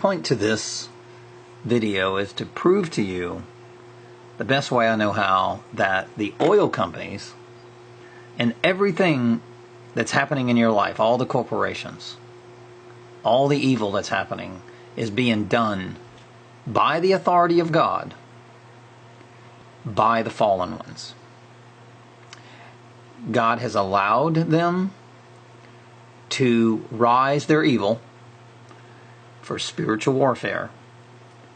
point to this video is to prove to you, the best way I know how, that the oil companies and everything that's happening in your life, all the corporations, all the evil that's happening, is being done by the authority of God, by the fallen ones. God has allowed them to rise their evil for spiritual warfare,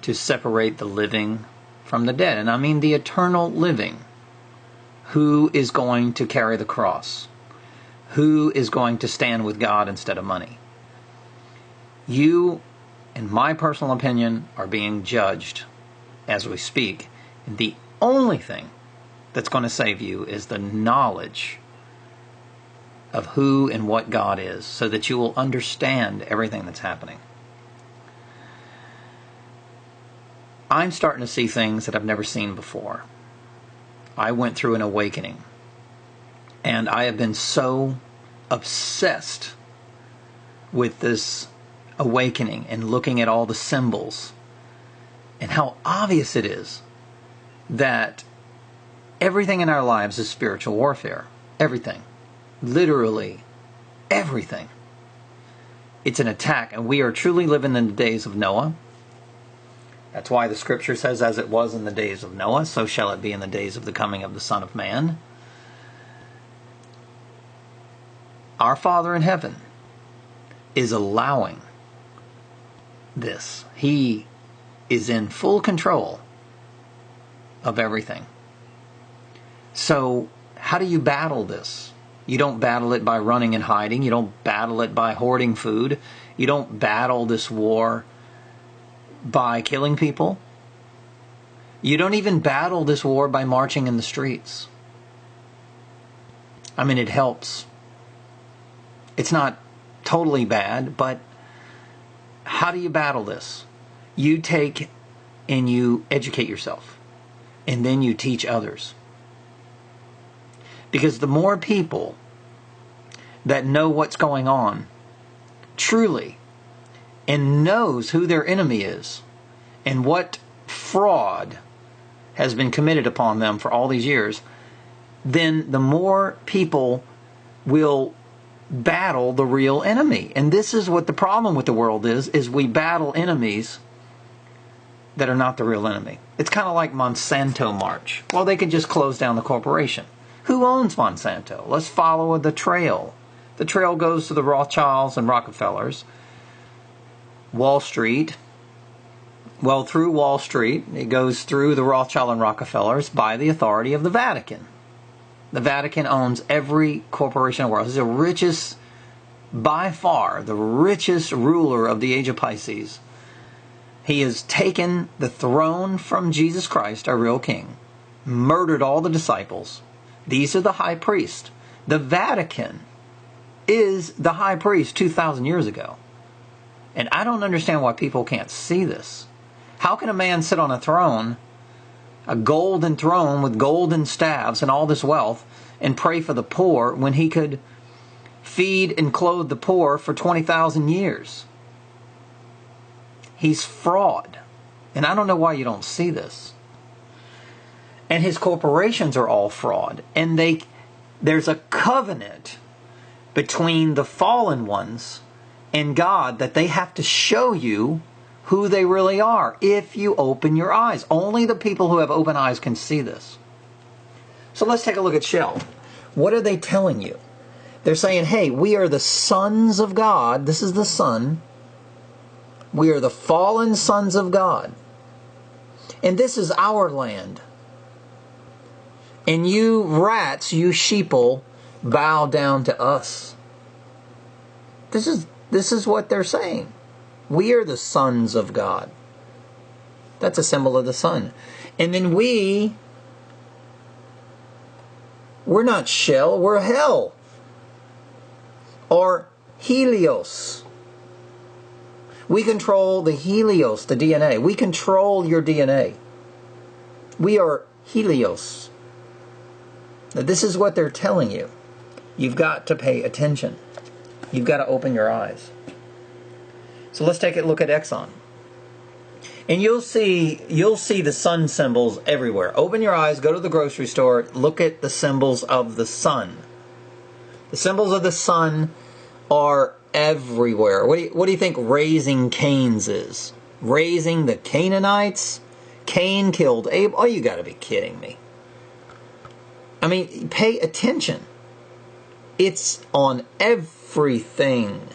to separate the living from the dead. And I mean the eternal living. Who is going to carry the cross? Who is going to stand with God instead of money? You, in my personal opinion, are being judged as we speak. And the only thing that's going to save you is the knowledge of who and what God is, so that you will understand everything that's happening. I'm starting to see things that I've never seen before. I went through an awakening, and I have been so obsessed with this awakening and looking at all the symbols and how obvious it is that everything in our lives is spiritual warfare. Everything. Literally everything. It's an attack, and we are truly living in the days of Noah. That's why the scripture says, as it was in the days of Noah, so shall it be in the days of the coming of the Son of Man. Our Father in heaven is allowing this. He is in full control of everything. So, how do you battle this? You don't battle it by running and hiding. You don't battle it by hoarding food. You don't battle this war by killing people. You don't even battle this war by marching in the streets. I mean, it helps. It's not totally bad, but how do you battle this? You take and you educate yourself, and then you teach others. Because the more people that know what's going on, truly, and knows who their enemy is, and what fraud has been committed upon them for all these years, then the more people will battle the real enemy. And this is what the problem with the world is we battle enemies that are not the real enemy. It's kind of like Monsanto March. Well, they could just close down the corporation. Who owns Monsanto? Let's follow the trail. The trail goes to the Rothschilds and Rockefellers. Wall Street. Well, through Wall Street, it goes through the Rothschild and Rockefellers by the authority of the Vatican. The Vatican owns every corporation in the world. He's the richest, by far, the richest ruler of the age of Pisces. He has taken the throne from Jesus Christ, our real king, murdered all the disciples. These are the high priest. The Vatican is the high priest 2,000 years ago. And I don't understand why people can't see this. How can a man sit on a throne, a golden throne with golden staffs and all this wealth, and pray for the poor when he could feed and clothe the poor for 20,000 years? He's fraud. And I don't know why you don't see this. And his corporations are all fraud. And there's a covenant between the fallen ones and God that they have to show you who they really are if you open your eyes. Only the people who have open eyes can see this. So let's take a look at Shell. What are they telling you? They're saying, hey, we are the sons of God. This is the Son. We are the fallen sons of God. And this is our land. And you rats, you sheeple, bow down to us. This is what they're saying. We are the sons of God. That's a symbol of the sun. And then we're not Shell, we're hell. Or Helios. We control the Helios, the DNA. We control your DNA. We are Helios. Now, this is what they're telling you. You've got to pay attention. You've got to open your eyes. So let's take a look at Exxon. And you'll see the sun symbols everywhere. Open your eyes, go to the grocery store, look at the symbols of the sun. The symbols of the sun are everywhere. What do you think raising Cain's is? Raising the Canaanites? Cain killed Abel? Oh, you got to be kidding me. I mean, pay attention. It's on everything.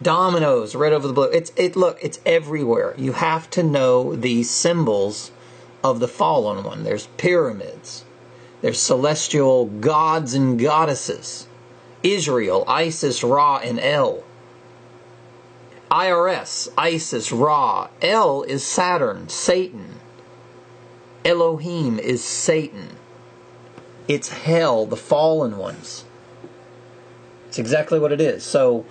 Dominoes, red over the blue. Look, it's everywhere. You have to know these symbols of the fallen one. There's pyramids. There's celestial gods and goddesses. Israel, Isis, Ra, and El. IRS, Isis, Ra. El is Saturn, Satan. Elohim is Satan. It's hell, the fallen ones. It's exactly what it is. So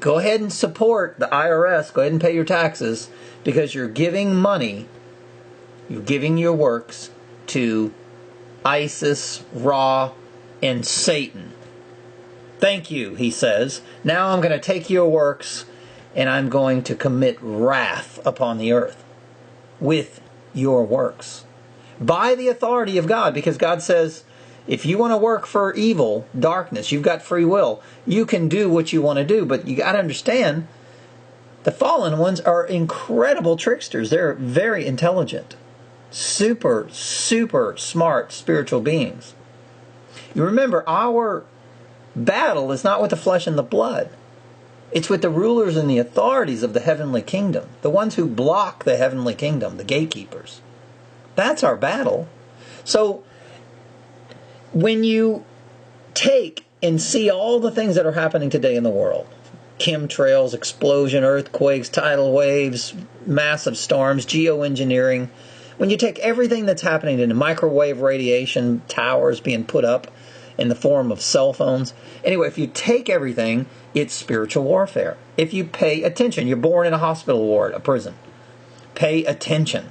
go ahead and support the IRS. Go ahead and pay your taxes, because you're giving money, you're giving your works to Isis, Ra, and Satan. Thank you, he says. Now I'm going to take your works and I'm going to commit wrath upon the earth with your works. By the authority of God, because God says, if you want to work for evil, darkness, you've got free will. You can do what you want to do, but you got to understand, the fallen ones are incredible tricksters. They're very intelligent, super, super smart spiritual beings. You remember, our battle is not with the flesh and the blood. It's with the rulers and the authorities of the heavenly kingdom, the ones who block the heavenly kingdom, the gatekeepers. That's our battle. So when you take and see all the things that are happening today in the world, chemtrails, explosion, earthquakes, tidal waves, massive storms, geoengineering, when you take everything that's happening in the microwave radiation, towers being put up in the form of cell phones. Anyway, if you take everything, it's spiritual warfare. If you pay attention, you're born in a hospital ward, a prison. Pay attention.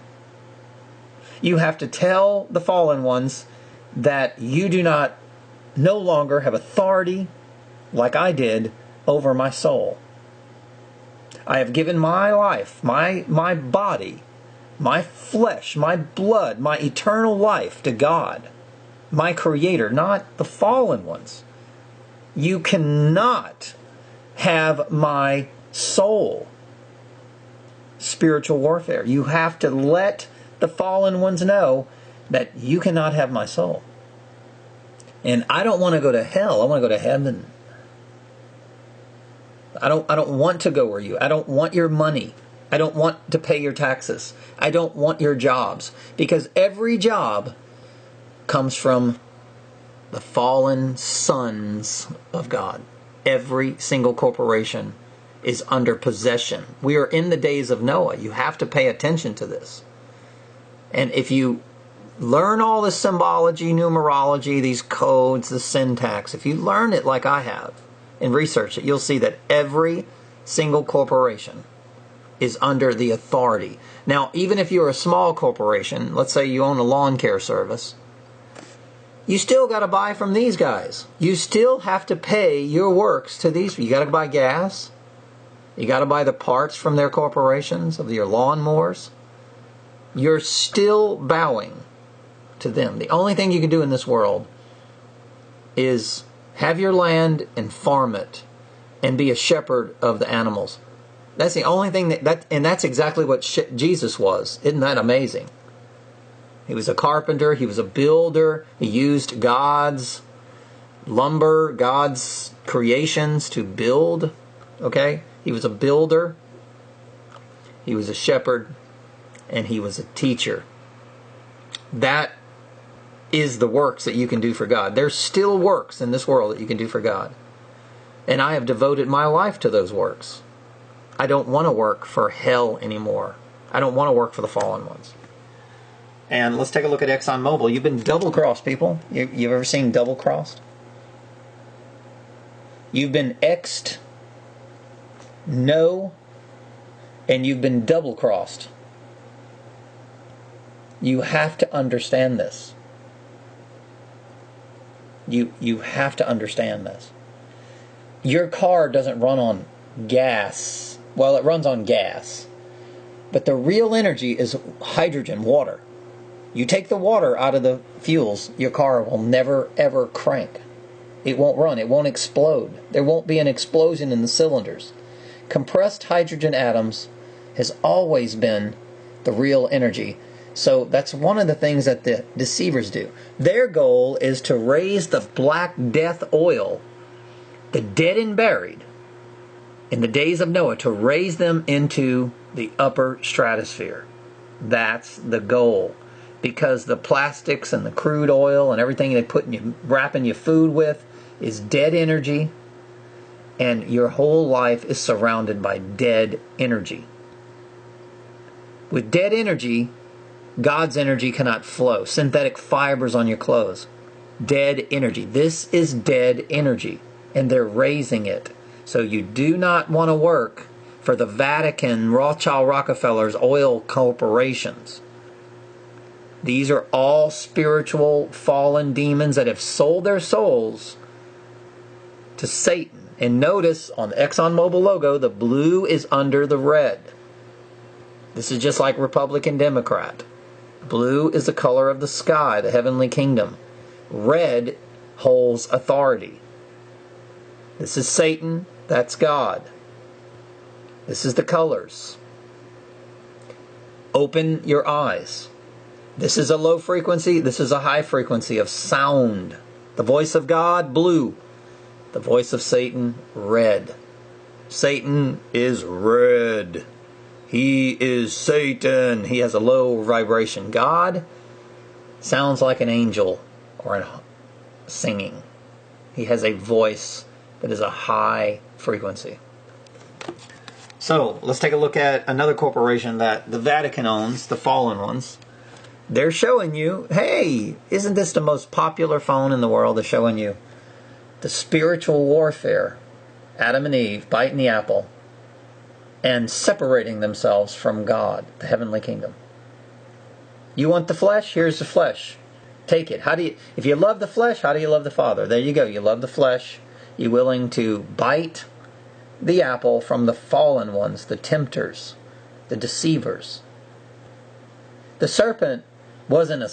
You have to tell the fallen ones that you do not no longer have authority, like I did, over my soul. I have given my life, my body, my flesh, my blood, my eternal life to God, my Creator, not the fallen ones. You cannot have my soul. Spiritual warfare. You have to let the fallen ones know that you cannot have my soul. And I don't want to go to hell. I want to go to heaven. I don't want to go where you. I don't want your money. I don't want to pay your taxes. I don't want your jobs, because every job comes from the fallen sons of God. Every single corporation is under possession. We are in the days of Noah. You have to pay attention to this. And if you learn all the symbology, numerology, these codes, the syntax, if you learn it like I have and research it, you'll see that every single corporation is under the authority. Now, even if you're a small corporation, let's say you own a lawn care service, you still got to buy from these guys. You still have to pay your works to these. You got to buy gas. You got to buy the parts from their corporations, of your lawnmowers. You're still bowing to them. The only thing you can do in this world is have your land and farm it and be a shepherd of the animals. That's the only thing and that's exactly what Jesus was. Isn't that amazing? He was a carpenter. He was a builder. He used God's lumber, God's creations to build. Okay? He was a builder. He was a shepherd. And he was a teacher. That is the works that you can do for God. There's still works in this world that you can do for God. And I have devoted my life to those works. I don't want to work for hell anymore. I don't want to work for the fallen ones. And let's take a look at ExxonMobil. You've been double-crossed, people. You've ever seen double-crossed? You've been X'd, no, and you've been double-crossed. You have to understand this. You have to understand this. Your car doesn't run on gas. Well, it runs on gas. But the real energy is hydrogen, water. You take the water out of the fuels, your car will never ever crank. It won't run. It won't explode. There won't be an explosion in the cylinders. Compressed hydrogen atoms has always been the real energy. So that's one of the things that the deceivers do. Their goal is to raise the Black Death oil, the dead and buried, in the days of Noah, to raise them into the upper stratosphere. That's the goal. Because the plastics and the crude oil and everything they put in you, wrapping your food with, is dead energy, and your whole life is surrounded by dead energy. With dead energy, God's energy cannot flow. Synthetic fibers on your clothes. Dead energy. This is dead energy, and they're raising it. So you do not want to work for the Vatican, Rothschild, Rockefellers, oil corporations. These are all spiritual fallen demons that have sold their souls to Satan. And notice on the ExxonMobil logo, the blue is under the red. This is just like Republican, Democrat. Blue is the color of the sky, the heavenly kingdom. Red holds authority. This is Satan, that's God. This is the colors. Open your eyes. This is a low frequency, this is a high frequency of sound. The voice of God, blue. The voice of Satan, red. Satan is red. He is Satan. He has a low vibration. God sounds like an angel or a singing. He has a voice that is a high frequency. So, let's take a look at another corporation that the Vatican owns, the fallen ones. They're showing you, hey, isn't this the most popular phone in the world? They're showing you the spiritual warfare. Adam and Eve biting the apple and separating themselves from God, the heavenly kingdom. You want the flesh? Here's the flesh. Take it. If you love the flesh, how do you love the Father? There you go. You love the flesh. You're willing to bite the apple from the fallen ones, the tempters, the deceivers. The serpent wasn't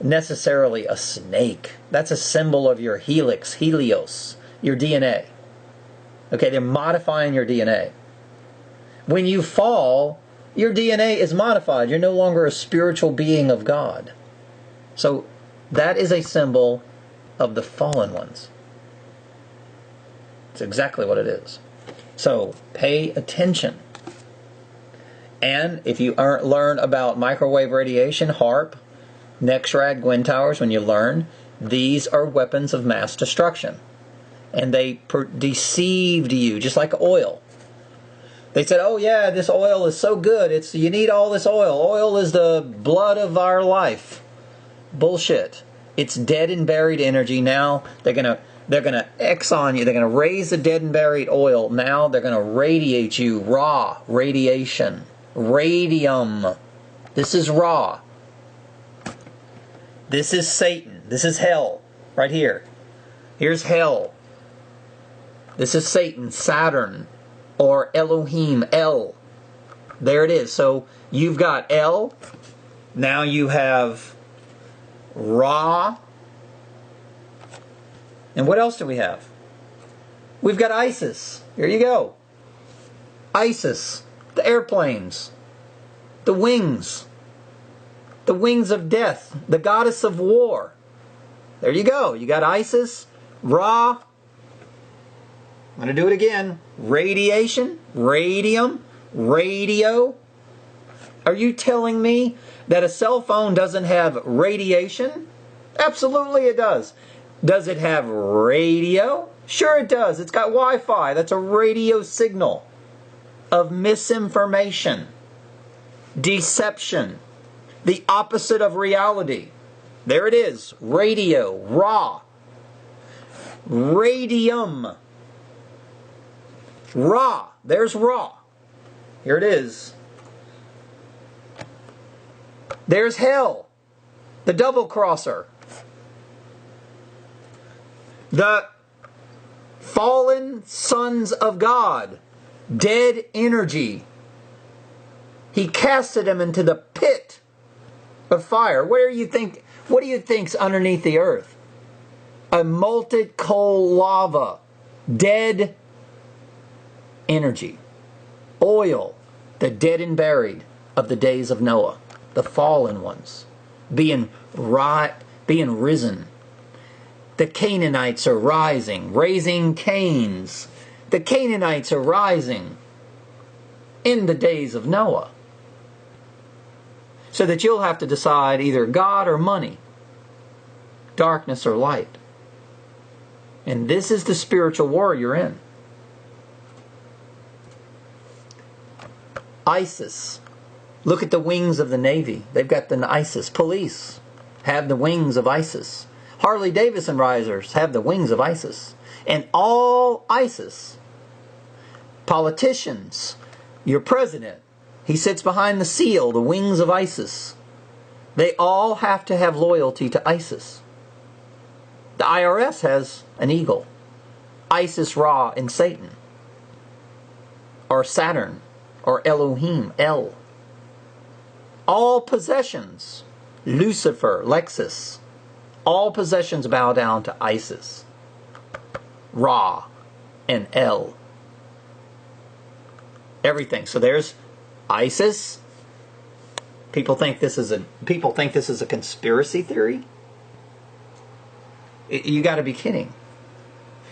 necessarily a snake. That's a symbol of your helix, helios, your DNA. Okay, they're modifying your DNA. When you fall, your DNA is modified. You're no longer a spiritual being of God. So that is a symbol of the fallen ones. It's exactly what it is. So pay attention. And if you learn about microwave radiation, HARP, NEXRAD, Gwyn towers, when you learn, these are weapons of mass destruction. And they deceived you, just like oil. They said, oh yeah, this oil is so good. You need all this oil. Oil is the blood of our life. Bullshit. It's dead and buried energy. Now they're gonna X on you. They're gonna raise the dead and buried oil. Now they're gonna radiate you. Raw radiation. Radium. This is raw. This is Satan. This is hell. Right here. Here's hell. This is Satan, Saturn, or Elohim, El. There it is. So you've got El. Now you have Ra. And what else do we have? We've got Isis. Here you go. Isis. The airplanes. The wings. The wings of death. The goddess of war. There you go. You got Isis, Ra. I'm going to do it again. Radiation, radium, radio. Are you telling me that a cell phone doesn't have radiation? Absolutely it does. Does it have radio? Sure it does. It's got Wi-Fi. That's a radio signal of misinformation, deception, the opposite of reality. There it is. Radio, raw. Radium. Raw. There's raw. Here it is. There's hell. The double crosser. The fallen sons of God. Dead energy. He casted him into the pit of fire. What do you think's underneath the earth? A molten coal lava, dead energy, oil, the dead and buried of the days of Noah, the fallen ones, being risen. The Canaanites are rising, raising Cains. The Canaanites are rising in the days of Noah. So that you'll have to decide either God or money, darkness or light. And this is the spiritual war you're in. ISIS. Look at the wings of the Navy. They've got the ISIS. Police have the wings of ISIS. Harley Davidson riders have the wings of ISIS. And all ISIS, politicians, your president, he sits behind the seal, the wings of ISIS. They all have to have loyalty to ISIS. The IRS has an eagle. Isis, Ra, and Satan. Or Saturn. Or Elohim, El. All possessions, Lucifer, Lexus. All possessions bow down to Isis, Ra, and El. Everything. So there's ISIS. People think this is a conspiracy theory. You got to be kidding.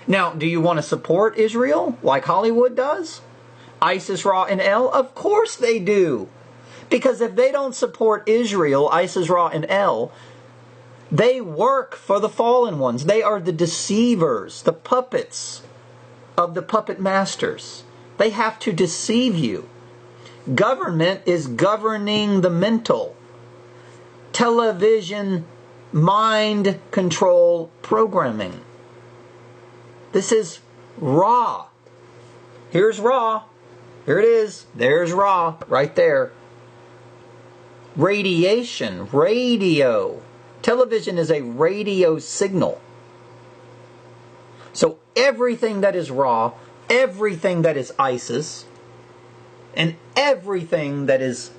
Now, do you want to support Israel like Hollywood does? Isis, Ra, and El? Of course they do. Because if they don't support Israel, Isis, Ra, and El, they work for the fallen ones. They are the deceivers, the puppets of the puppet masters. They have to deceive you. Government is governing the mental. Television, mind control programming. This is Ra. Here's Ra. Here it is. There's Ra right there. Radiation, radio. Television is a radio signal. So everything that is Ra, everything that is ISIS, and everything that is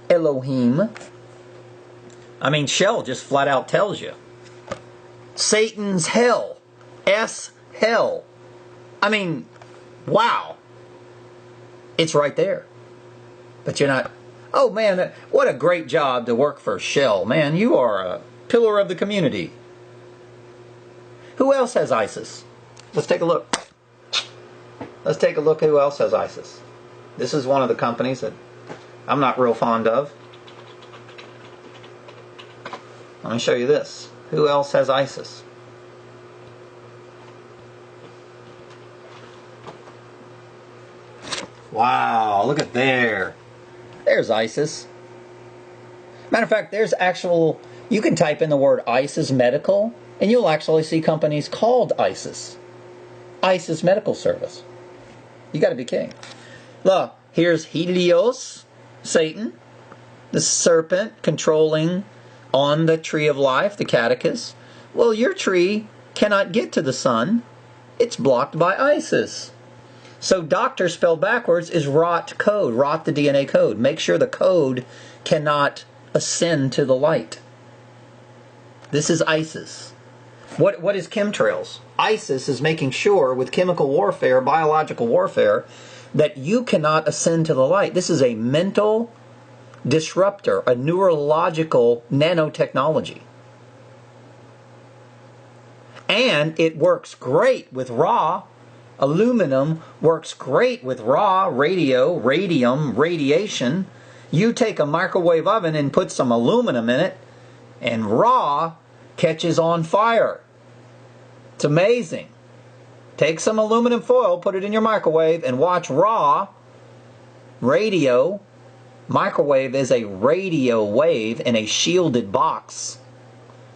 Elohim, I mean, Shell just flat out tells you. Satan's hell. hell. I mean, wow. It's right there. But you're not, oh man, what a great job to work for Shell. Man, you are a pillar of the community. Who else has ISIS? Let's take a look. Let's take a look who else has ISIS. This is one of the companies that I'm not real fond of. Let me show you this. Who else has ISIS? Wow, look at there. There's ISIS. Matter of fact, there's actual, you can type in the word ISIS Medical, and you'll actually see companies called ISIS. ISIS Medical Service. You got to be kidding. Look, here's Helios, Satan, the serpent controlling on the tree of life, the catechist. Well, your tree cannot get to the sun. It's blocked by ISIS. So doctor spelled backwards is rot code, rot the DNA code. Make sure the code cannot ascend to the light. This is ISIS. What is chemtrails? ISIS is making sure with chemical warfare, biological warfare, that you cannot ascend to the light. This is a mental disruptor, a neurological nanotechnology. And it works great with raw. Aluminum works great with raw, radio, radium, radiation. You take a microwave oven and put some aluminum in it, and raw catches on fire. It's amazing. Take some aluminum foil, put it in your microwave, and watch raw, radio. Microwave is a radio wave in a shielded box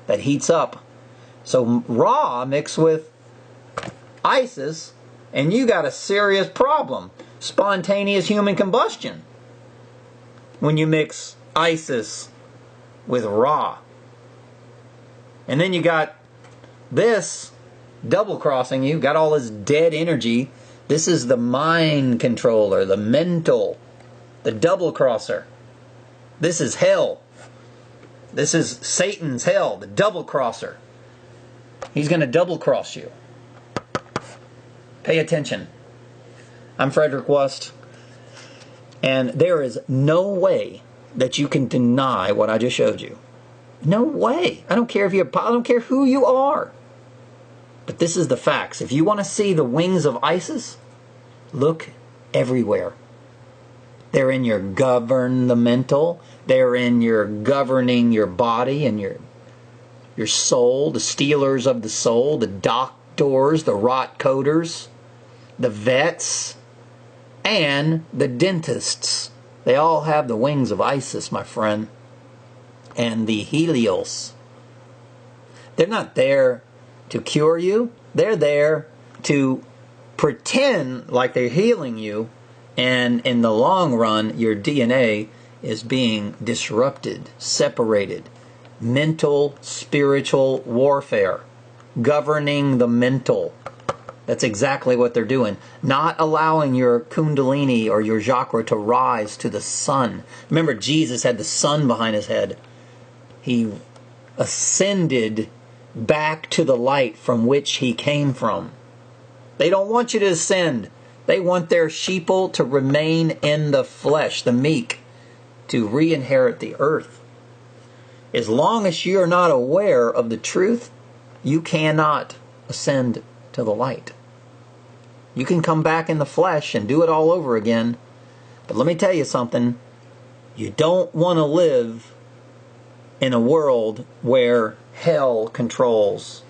that heats up. So raw mixed with ISIS, and you got a serious problem. Spontaneous human combustion when you mix ISIS with raw. And then you got this double crossing you, got all this dead energy This is the mind controller, the mental, the double crosser. This is hell. This is Satan's hell, the double crosser. He's going to double cross you. Pay attention. I'm Frederick Wust, and there is no way that you can deny what I just showed you. No way. I don't care if I don't care who you are. But this is the facts. If you want to see the wings of ISIS, look everywhere. They're in your governmental. They're in your governing your body and your soul, the stealers of the soul, the doctors, the rot coders, the vets, and the dentists. They all have the wings of ISIS, my friend. And the Helios. They're not there to cure you. They're there to pretend like they're healing you, and in the long run, your DNA is being disrupted, separated. Mental, spiritual warfare. Governing the mental. That's exactly what they're doing. Not allowing your kundalini or your chakra to rise to the sun. Remember, Jesus had the sun behind his head. He ascended back to the light from which he came from. They don't want you to ascend. They want their sheeple to remain in the flesh, the meek, to re-inherit the earth. As long as you're not aware of the truth, you cannot ascend to the light. You can come back in the flesh and do it all over again. But let me tell you something. You don't want to live in a world where hell controls.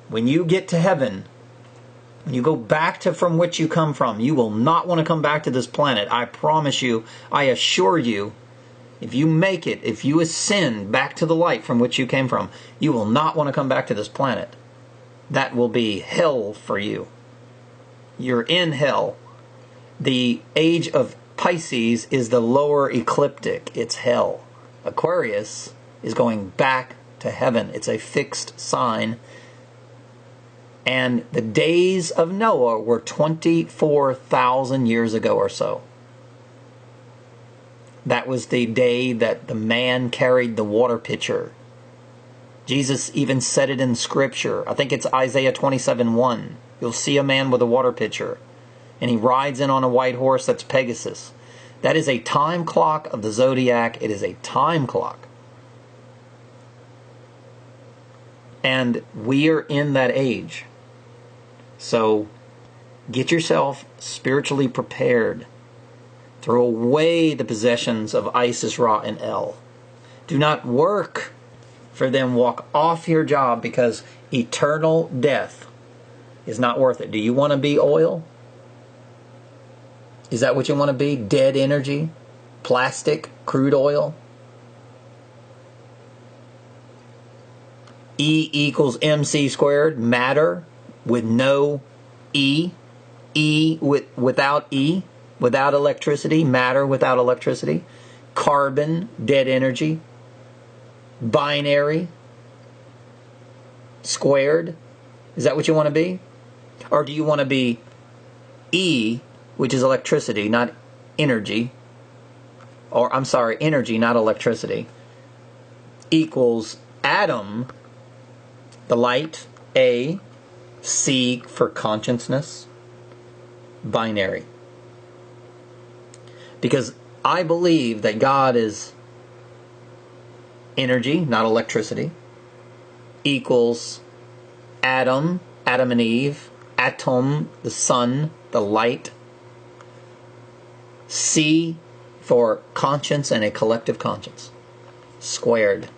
When you get to heaven, when you go back to from which you come from, you will not want to come back to this planet. I promise you, I assure you, if you make it, if you ascend back to the light from which you came from, you will not want to come back to this planet. That will be hell for you. You're in hell. The age of Pisces is the lower ecliptic. It's hell. Aquarius is going back to heaven. It's a fixed sign. And the days of Noah were 24,000 years ago or so. That was the day that the man carried the water pitcher. Jesus even said it in Scripture. I think it's Isaiah 27:1. You'll see a man with a water pitcher, and he rides in on a white horse. That's Pegasus. That is a time clock of the zodiac. It is a time clock. And we are in that age. So get yourself spiritually prepared. Throw away the possessions of Isis, Ra, and El. Do not work for them. Walk off your job, because eternal death is not worth it. Do you want to be oil? Is that what you want to be? Dead energy? Plastic? Crude oil? E equals mc squared. Matter with no E. Without E. Without electricity. Matter without electricity. Carbon. Dead energy. Binary. Squared. Is that what you want to be? Or do you want to be E, which is electricity, not energy? Or, I'm sorry, energy, not electricity. Equals atom, the light, A, C for consciousness, binary. Because I believe that God is energy, not electricity, equals Adam, Adam and Eve, atom, the sun, the light, C for conscience and a collective conscience, squared.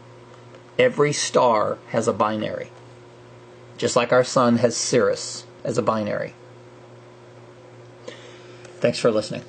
Every star has a binary. Just like our sun has Sirius as a binary. Thanks for listening.